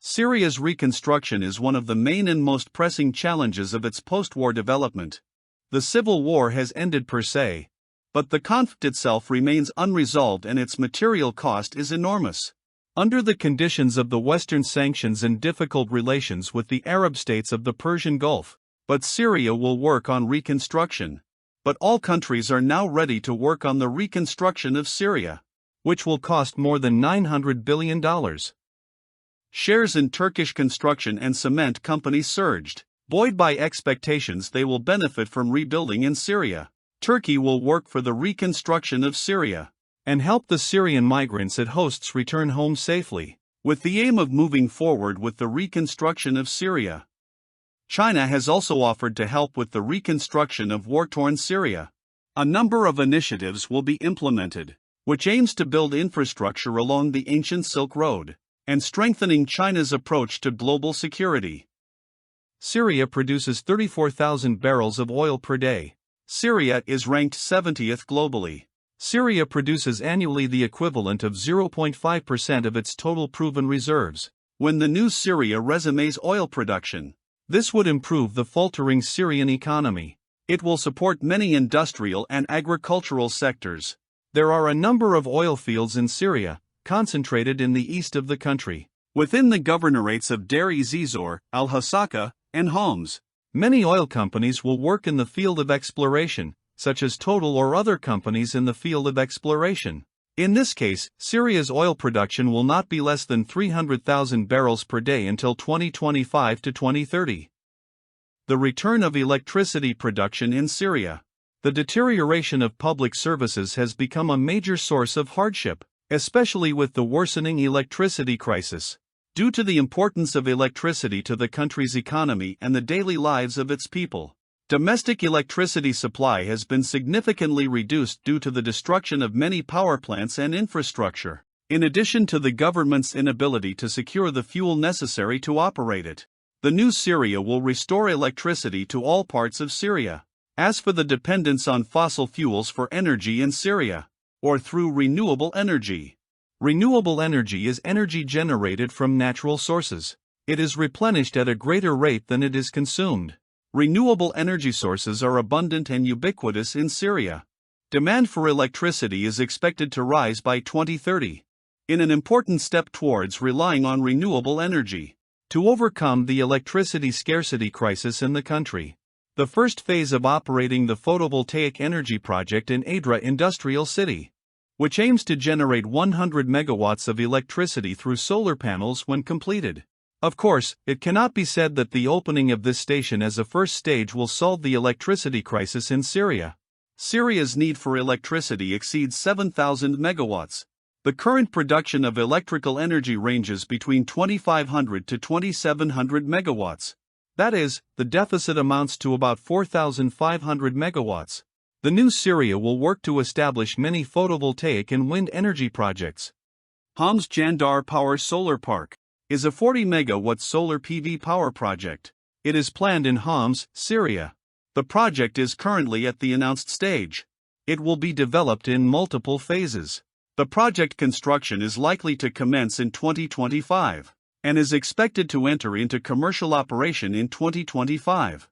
Syria's reconstruction is one of the main and most pressing challenges of its post-war development. The civil war has ended per se, but the conflict itself remains unresolved and its material cost is enormous. Under the conditions of the Western sanctions and difficult relations with the Arab states of the Persian Gulf, but Syria will work on reconstruction. But all countries are now ready to work on the reconstruction of Syria, which will cost more than $900 billion. Shares in Turkish construction and cement companies surged, buoyed by expectations they will benefit from rebuilding in Syria. Turkey will work for the reconstruction of Syria and help the Syrian migrants it hosts return home safely, with the aim of moving forward with the reconstruction of Syria. China has also offered to help with the reconstruction of war-torn Syria. A number of initiatives will be implemented, which aims to build infrastructure along the ancient Silk Road and strengthening China's approach to global security. Syria produces 34,000 barrels of oil per day. Syria is ranked 70th globally. Syria produces annually the equivalent of 0.5% of its total proven reserves. When the new Syria resumes oil production, this would improve the faltering Syrian economy. It will support many industrial and agricultural sectors. There are a number of oil fields in Syria, concentrated in the east of the country, within the governorates of Deir ez-Zor, al-Hasaka, and Homs. Many oil companies will work in the field of exploration, such as Total or other companies in the field of exploration. In this case, Syria's oil production will not be less than 300,000 barrels per day until 2025 to 2030. The return of electricity production in Syria. The deterioration of public services has become a major source of hardship, especially with the worsening electricity crisis. Due to the importance of electricity to the country's economy and the daily lives of its people, domestic electricity supply has been significantly reduced due to the destruction of many power plants and infrastructure, in addition to the government's inability to secure the fuel necessary to operate it. The new Syria will restore electricity to all parts of Syria. As for the dependence on fossil fuels for energy in Syria, or through renewable energy. Renewable energy is energy generated from natural sources. It is replenished at a greater rate than it is consumed. Renewable energy sources are abundant and ubiquitous in Syria. Demand for electricity is expected to rise by 2030, in an important step towards relying on renewable energy to overcome the electricity scarcity crisis in the country. The first phase of operating the photovoltaic energy project in Adra Industrial City, which aims to generate 100 megawatts of electricity through solar panels when completed. Of course, it cannot be said that the opening of this station as a first stage will solve the electricity crisis in Syria. Syria's need for electricity exceeds 7,000 megawatts. The current production of electrical energy ranges between 2,500 to 2,700 megawatts. That is, the deficit amounts to about 4,500 megawatts. The new Syria will work to establish many photovoltaic and wind energy projects. Homs Jandar Power Solar Park is a 40 megawatt solar PV power project. It is planned in Homs, Syria. The project is currently at the announced stage. It will be developed in multiple phases. The project construction is likely to commence in 2025 and is expected to enter into commercial operation in 2025.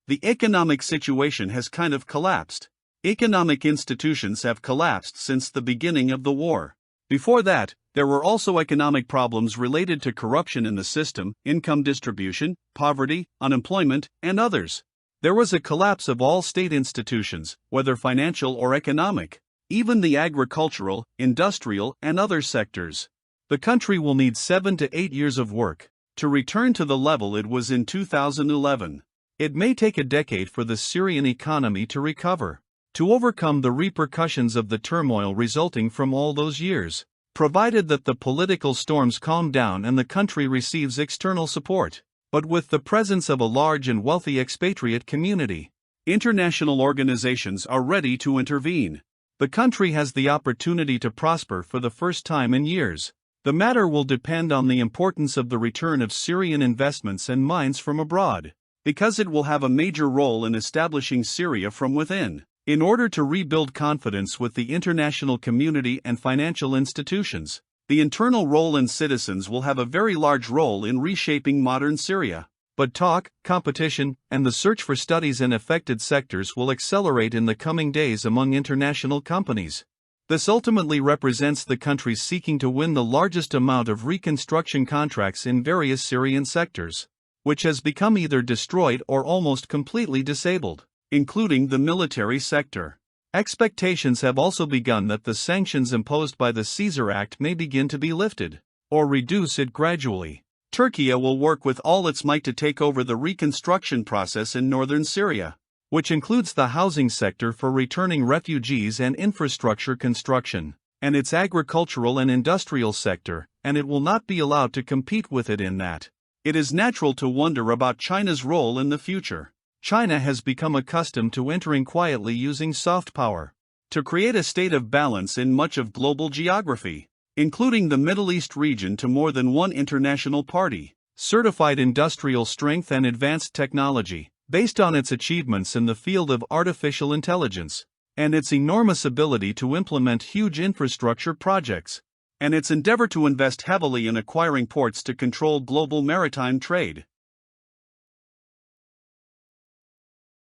The economic situation has kind of collapsed. Economic institutions have collapsed since the beginning of the war. Before that, there were also economic problems related to corruption in the system, income distribution, poverty, unemployment, and others. There was a collapse of all state institutions, whether financial or economic, even the agricultural, industrial, and other sectors. The country will need 7 to 8 years of work to return to the level it was in 2011. It may take a decade for the Syrian economy to recover, to overcome the repercussions of the turmoil resulting from all those years, provided that the political storms calm down and the country receives external support. But with the presence of a large and wealthy expatriate community, international organizations are ready to intervene. The country has the opportunity to prosper for the first time in years. The matter will depend on the importance of the return of Syrian investments and mines from abroad, because it will have a major role in establishing Syria from within. In order to rebuild confidence with the international community and financial institutions, The internal role in citizens will have a very large role in reshaping modern Syria. But talk, competition, and the search for studies in affected sectors will accelerate in the coming days among international companies. This ultimately represents the countries seeking to win the largest amount of reconstruction contracts in various Syrian sectors, which has become either destroyed or almost completely disabled, including the military sector. Expectations have also begun that the sanctions imposed by the Caesar Act may begin to be lifted, or reduce it gradually. Turkey will work with all its might to take over the reconstruction process in northern Syria, which includes the housing sector for returning refugees and infrastructure construction, and its agricultural and industrial sector, and it will not be allowed to compete with it in that. It is natural to wonder about China's role in the future. China has become accustomed to entering quietly using soft power to create a state of balance in much of global geography, including the Middle East region, to more than one international party. Certified industrial strength and advanced technology, based on its achievements in the field of artificial intelligence, and its enormous ability to implement huge infrastructure projects, and its endeavor to invest heavily in acquiring ports to control global maritime trade.